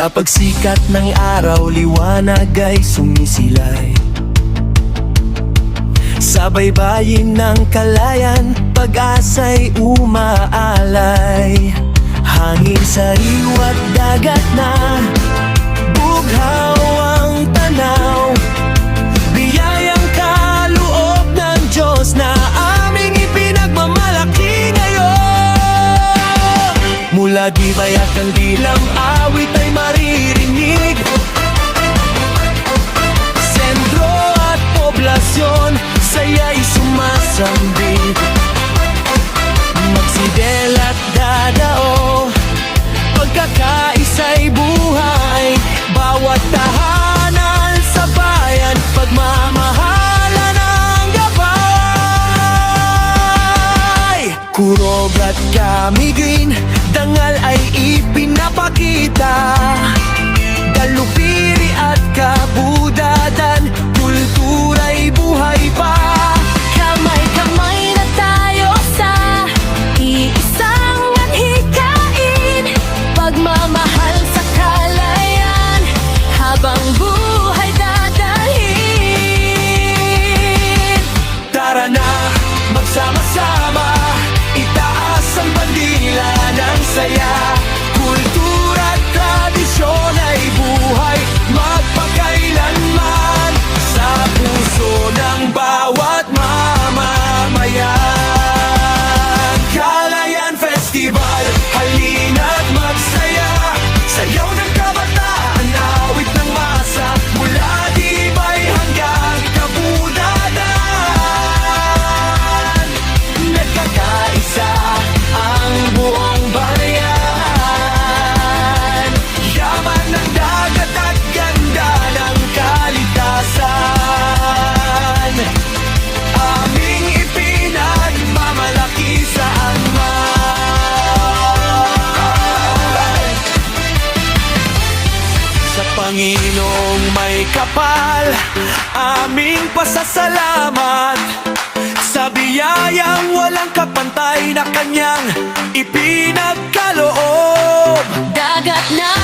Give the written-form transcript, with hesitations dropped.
Sa pagsikat ng araw, liwanag ay sumisilay. Sa baybayin ng kalayan, pag-asa'y umaalay. Hangin, sariwa't dagat na bughaw ang tanaw. Biyayang kaloob ng Diyos na aming ipinagmamalaki ngayon. Mula Dibay at Kandilang, awit ay maririnig. Sentro at poblasyon, saya'y sumasambit. Magsidel at dadao, pagkakaisa'y buhay. Bawat tahanan sa bayan, pagmamahalan ang gabay. Kurog at Camiguin, dangal ay ipinapakita. Dalupiri at Kabudadan, kultura'y buhay pa. Kamay-kamay na tayo sa iisang manhikain. Pagmamahal sa kalayan, habang buhay dadalhin. Tara na, magsama-sama, itaas ang bandila ng saya. Kultura at tradisyon ay buhay magpakailanman sa puso ng bawat mamamayan. Kalayan Festival, halina't magsaya. Sayaw ng kabataan, awit ng masa, mula Dibay hanggang Kabudadan. Nagkakaisa ang buong bayan. Yaman ng dagat at ganda ng kalikasan, aming ipinagmamalaki sa angman. Sa Panginoong may kapal, aming pasasalamat. Sa biyayang walang kapantay na kanyang ipinagkaloob. Dagat na